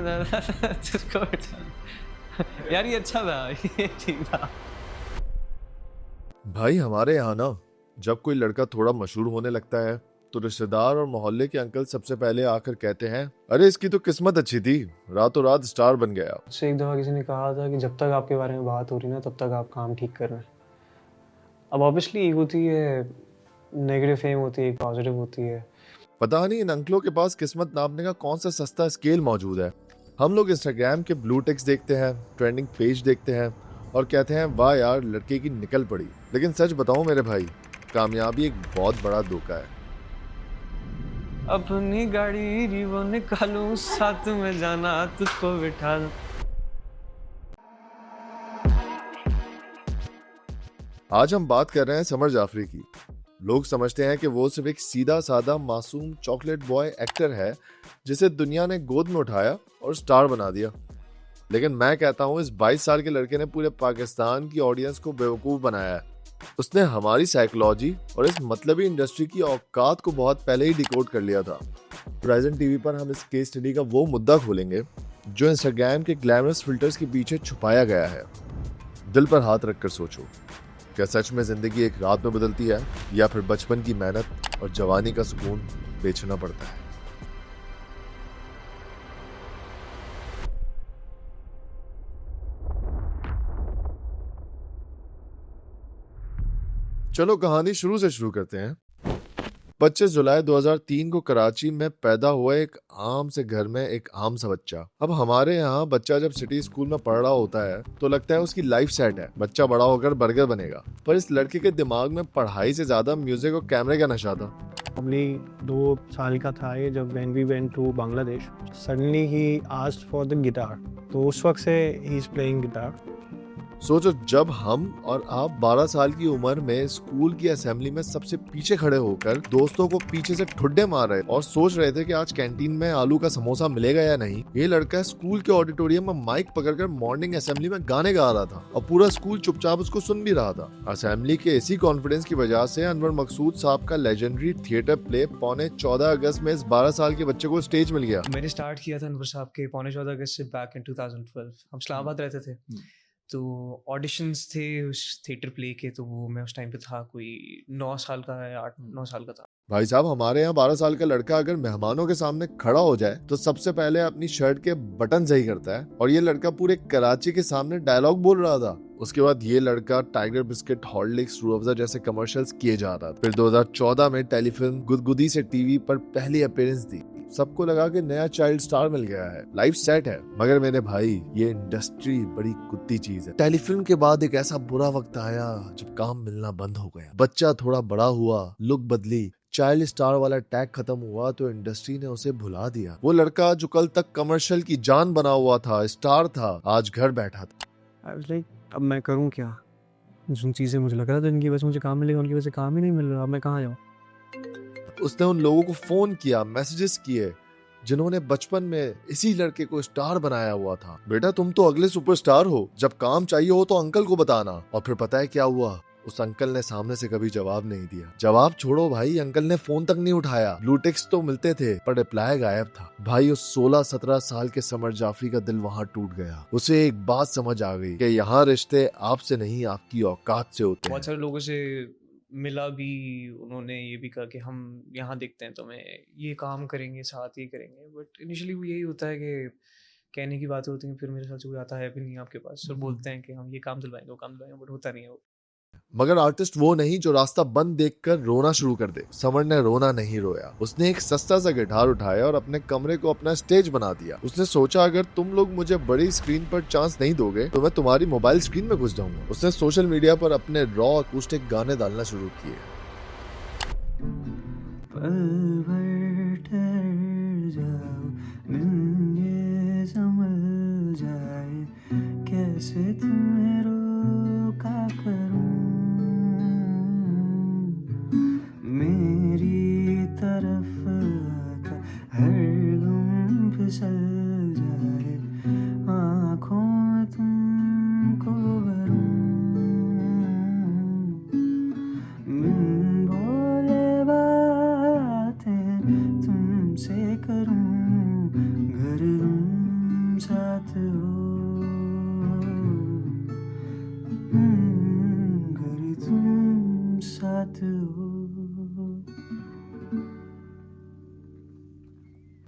तुझको बैठा यार, ये अच्छा था, ये ठीक था। भाई हमारे यहाँ ना जब कोई लड़का थोड़ा मशहूर होने लगता है तो रिश्तेदार और मोहल्ले के अंकल सबसे पहले आकर कहते हैं, अरे इसकी तो किस्मत अच्छी थी, रातों रात स्टार बन गया। मुझसे एक दफ़ा किसी ने कहा था कि जब तक आपके बारे में बात हो रही ना तब तक आप काम ठीक कर रहे हैं। अब ऑब्वियसली एक होती है नेगेटिव फेम, होती है एक पॉजिटिव होती है। पता नहीं इन अंकलों के पास किस्मत नापने का कौन सा सस्ता स्केल मौजूद है। हम लोग इंस्टाग्राम के ब्लू टिक्स देखते हैं, ट्रेंडिंग पेज देखते हैं और कहते हैं वाह यार लड़के की निकल पड़ी। लेकिन सच बताऊं मेरे भाई, कामयाबी एक बहुत बड़ा धोखा है। अपनी गाड़ी रिवो निकालूं, साथ में जाना तुझको बिठा दूं। आज हम बात कर रहे हैं समर जाफरी की। लोग समझते हैं कि वो सिर्फ एक सीधा साधा मासूम चॉकलेट बॉय एक्टर है जिसे दुनिया ने गोद में उठाया और स्टार बना दिया। लेकिन मैं कहता हूँ इस 22 साल के लड़के ने पूरे पाकिस्तान की ऑडियंस को बेवकूफ बनाया है। उसने हमारी साइकोलॉजी और इस मतलबी इंडस्ट्री की औकात को बहुत पहले ही डिकोड कर लिया था। प्रेजेंट टीवी पर हम इस केस स्टडी का वो मुद्दा खोलेंगे जो इंस्टाग्राम के ग्लैमरस फिल्टर्स के पीछे छुपाया गया है। दिल पर हाथ रखकर सोचो, क्या सच में जिंदगी एक रात में बदलती है या फिर बचपन की मेहनत और जवानी का सुकून बेचना पड़ता है? चलो कहानी शुरू से शुरू करते हैं। 25 जुलाई 2003 को कराची में पैदा हुआ एक आम से घर में एक आम सा बच्चा। अब हमारे यहाँ बच्चा जब सिटी स्कूल में पढ़ रहा होता है तो लगता है उसकी लाइफ सेट है, बच्चा बड़ा होकर बर्गर बनेगा। पर इस लड़के के दिमाग में पढ़ाई से ज्यादा म्यूजिक और कैमरे का नशा था। Probably 2 साल का था ये जब when we went to Bangladesh, suddenly he asked for the guitar. तो उस वक्त से he is playing guitar. सोचो, जब हम और आप 12 साल की उम्र में स्कूल की असेंबली में सबसे पीछे खड़े होकर दोस्तों को पीछे से ठुड्डे मार रहे और सोच रहे थे कि आज कैंटीन में आलू का समोसा मिलेगा या नहीं, ये लड़का स्कूल के ऑडिटोरियम में माइक पकड़कर मॉर्निंग असेंबली में गाने गा रहा था और पूरा स्कूल चुपचाप उसको सुन भी रहा था। असेंबली के इसी कॉन्फिडेंस की वजह से अनवर मकसूद साहब का लेजेंडरी थिएटर प्ले पौने 14 अगस्त में इस 12 साल के बच्चे को स्टेज मिल गया। मैंने स्टार्ट किया था अनवर साहब के पौने 14 अगस्त से बैक इन 2012। हम इस्लामाबाद रहते थे, तो ऑडिशंस थे उस थिएटर प्ले के, तो वो मैं उस टाइम पे था, कोई 9 साल का है, 8-9 साल का था। भाई साहब, हमारे यहाँ 12 साल का लड़का अगर मेहमानों के सामने खड़ा हो जाए तो सबसे पहले अपनी शर्ट के बटन सही करता है और ये लड़का पूरे कराची के सामने डायलॉग बोल रहा था। उसके बाद ये लड़का tiger biscuit, Horlicks, Rooh Afza जैसे कमर्शियल्स किए जा रहा था। फिर 2014 में टेलीफिल्म गुदगुदी से टीवी पर पहली अपीयरेंस दी। सबको लगा कि नया चाइल्ड स्टार मिल गया है, लाइफ सेट है। मगर मेरे भाई, ये इंडस्ट्री बड़ी कुत्ती चीज है। टेलीफिल्म के बाद एक ऐसा बुरा वक्त आया जब काम मिलना बंद हो गया। बच्चा थोड़ा बड़ा हुआ, लुक बदली, चाइल्ड स्टार वाला टैग खत्म हुआ तो इंडस्ट्री ने उसे भुला दिया। वो लड़का जो कल तक कमर्शियल की जान बना हुआ था, स्टार था, आज घर बैठा था। I was like, अब मैं करूँ क्या? जिन चीज़ें मुझे लग रहा था इनकी वजह से मुझे काम मिलेगा, उनकी वजह से काम ही नहीं मिल रहा, अब मैं कहाँ जाऊँ? उसने उन लोगों को फोन किया, मैसेजेस किए जिन्होंने बचपन में इसी लड़के को स्टार बनाया हुआ था। बेटा तुम तो अगले सुपरस्टार हो, जब काम चाहिए हो तो अंकल को बताना। और फिर पता है क्या हुआ? उस अंकल ने सामने से कभी जवाब नहीं दिया। जवाब छोड़ो भाई, अंकल ने फोन तक नहीं उठाया। ब्लू टेक्स्ट तो मिलते थे पर रिप्लाई गायब था। भाई उस 16-17 साल के समर जाफरी का दिल वहां टूट गया। उसे एक बात समझ आ गई कि यहाँ रिश्ते आपसे नहीं आपकी औकात से होते हैं। बहुत सारे लोगों से मिला भी, उन्होंने ये भी कहा कि हम यहाँ देखते हैं तुम्हें, ये काम करेंगे, साथ ये करेंगे। बट इनिशियली वो यही होता है कि कहने की बातें होती हैं, फिर मेरे साथ कोई आता है भी नहीं आपके पास, और बोलते हैं कि हम ये काम दिलवाएंगे, वो काम दिलवाएंगे, बट होता नहीं है वो। मगर आर्टिस्ट वो नहीं जो रास्ता बंद देखकर रोना शुरू कर दे। समर ने रोना नहीं रोया। उसने एक सस्ता सा गिटार उठाया और अपने कमरे को अपना स्टेज बना दिया। उसने सोचा अगर तुम लोग मुझे बड़ी स्क्रीन पर चांस नहीं दोगे तो मैं तुम्हारी मोबाइल स्क्रीन में घुस जाऊंगा। उसने सोशल मीडिया पर अपने रॉ अकूस्टिक गाने डालना शुरू किए। पल भर ठहर जाओ, दिन ये संभल जाए, कैसे तुम्हें रोका करूं, मेरी तरफ आकर हर गम फिसल जाए, आँखों में तुमको भरूं, बिन बोले बातें तुमसे करूं, घर दूं साथ हो, अगर तुम साथ हो।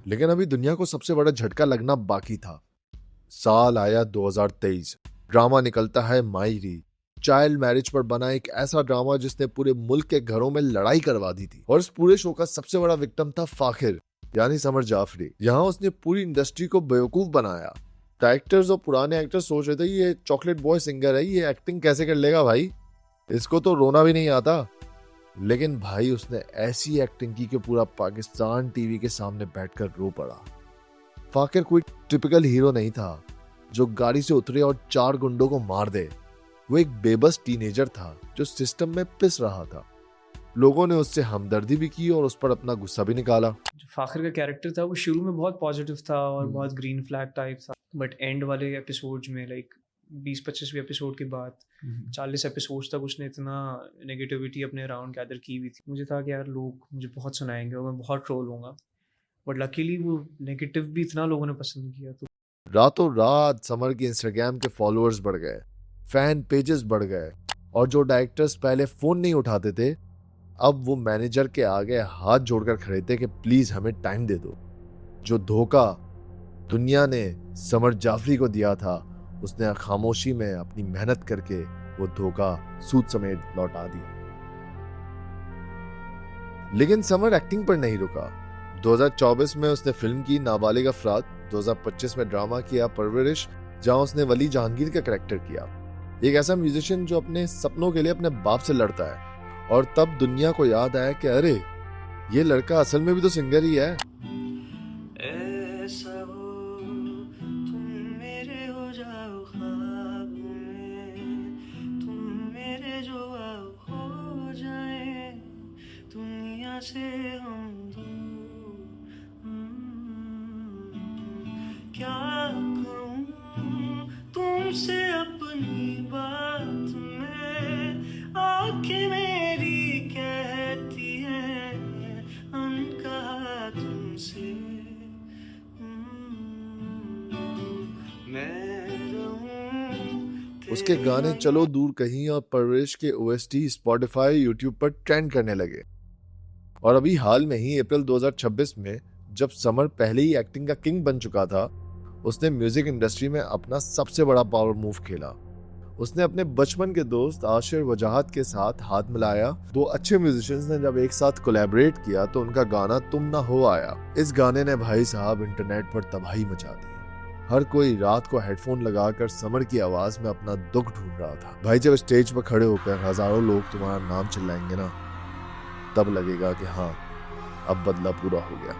लेकिन अभी दुनिया को सबसे बड़ा झटका लगना बाकी था। साल आया 2023, ड्रामा निकलता है मायरी, चाइल्ड मैरिज पर बना एक ऐसा ड्रामा जिसने पूरे मुल्क के घरों में लड़ाई करवा दी थी। और इस पूरे शो का सबसे बड़ा विक्टिम था फाखिर, यानी समर जाफरी। यहाँ उसने पूरी इंडस्ट्री को बेवकूफ बनाया। डायरेक्टर्स और पुराने एक्टर्स सोच रहे थे ये चॉकलेट बॉय सिंगर है, ये एक्टिंग कैसे कर लेगा भाई, इसको तो रोना भी नहीं आता। लेकिन भाई उसने ऐसी एक्टिंग की कि पूरा पाकिस्तान टीवी के सामने बैठकर रो पड़ा। फाकिर कोई टिपिकल हीरो नहीं था जो गाड़ी से उतरे और 4 गुंडों को मार दे। वो एक बेबस टीनेजर था जो सिस्टम में पिस रहा था। लोगों ने उससे हमदर्दी भी की और उस पर अपना गुस्सा भी निकाला। जो फाखिर का कैरेक्टर था वो शुरू में बहुत पॉजिटिव था और बहुत ग्रीन फ्लैग टाइप था, बट एंड वाले एपिसोड्स में लाइक 20-25 एपिसोड के बाद 40 एपिसोड्स तक उसने इतना नेगेटिविटी अपने अराउंड गैदर की हुई थी। मुझे था कि यार लोग मुझे बहुत सुनाएंगे और मैं बहुत ट्रोल होऊंगा, बट लकीली वो नेगेटिव भी इतना लोगों ने पसंद किया। तो रातों रात समर के इंस्टाग्राम के फॉलोअर्स बढ़ गए, फैन पेजेस बढ़ गए, और जो डायरेक्टर्स पहले फोन नहीं उठाते थे अब वो मैनेजर के आगे हाथ जोड़कर खड़े थे कि प्लीज हमें टाइम दे दो। जो धोखा दुनिया ने समर जाफरी को दिया था उसने खामोशी में अपनी मेहनत करके वो धोखा सूद समेत लौटा दिया। लेकिन समर एक्टिंग पर नहीं रुका। 2024 में उसने फिल्म की नाबालिग अफराद, 2025 में ड्रामा किया परवरिश जहां उसने वली जहांगीर का कैरेक्टर किया, एक ऐसा म्यूजिशियन जो अपने सपनों के लिए अपने बाप से लड़ता है। और तब दुनिया को याद आया कि अरे ये लड़का असल में भी तो सिंगर ही है। ऐसा हो तुम मेरे हो जाओ ख्वाब में, तुम मेरे जो आओ हो जाए दुनिया से हम दूर। क्या कहूँ तुमसे अपनी बात में, आँखें मेरी कहती है अनकहा तुमसे। मैं रहूं उसके गाने चलो दूर कहीं और परवरिश के OST स्पॉटिफाई, यूट्यूब पर ट्रेंड करने लगे। और अभी हाल में ही अप्रैल 2026 में जब समर पहले ही एक्टिंग का किंग बन चुका था उसने म्यूजिक इंडस्ट्री में अपना सबसे बड़ा पावर मूव खेला। उसने अपने बचपन के दोस्त आशिर वजाहत के साथ हाथ मिलाया। 2 अच्छे म्यूजिशियंस ने जब एक साथ कोलैबोरेट किया तो उनका गाना तुम ना हो आया। इस गाने ने भाई साहब इंटरनेट पर तबाही मचा दी। हर कोई रात को हेडफोन लगाकर समर की आवाज में अपना दुख ढूंढ रहा था। भाई जब स्टेज पर खड़े होकर हजारों लोग तुम्हारा नाम चिल्लाएंगे ना तब लगेगा कि हाँ अब बदला पूरा हो गया।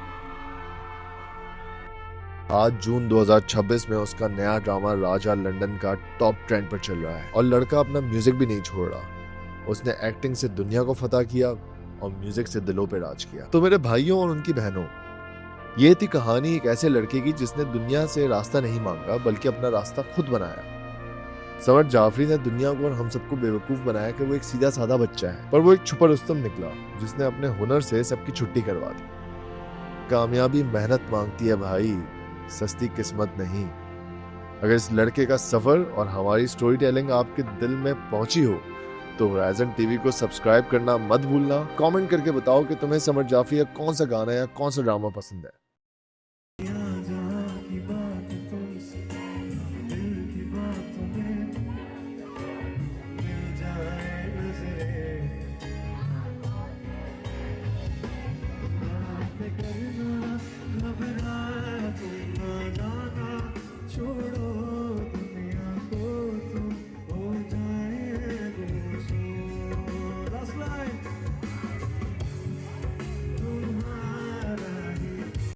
आज जून 2026 में उसका नया ड्रामा राजा लंदन का टॉप ट्रेंड पर चल रहा है और लड़का अपना म्यूजिक भी नहीं छोड़ रहा। उसने एक्टिंग से दुनिया को फतह किया और म्यूजिक से दिलों पे राज किया। तो मेरे भाइयों और उनकी बहनों, ये थी कहानी एक ऐसे लड़के की जिसने दुनिया से रास्ता नहीं मांगा बल्कि अपना रास्ता खुद बनाया। समर जाफरी ने दुनिया को और हम सबको बेवकूफ बनाया कि वो एक सीधा साधा बच्चा है, पर वो एक छुपा रुस्तम निकला जिसने अपने हुनर से सबकी छुट्टी करवा दी। कामयाबी मेहनत मांगती है भाई, सस्ती किस्मत नहीं। अगर इस लड़के का सफर और हमारी स्टोरी टेलिंग आपके दिल में पहुंची हो तो होराइजन टीवी को सब्सक्राइब करना मत भूलना। कमेंट करके बताओ कि तुम्हें समर जाफरी का कौन सा गाना या कौन सा ड्रामा पसंद है।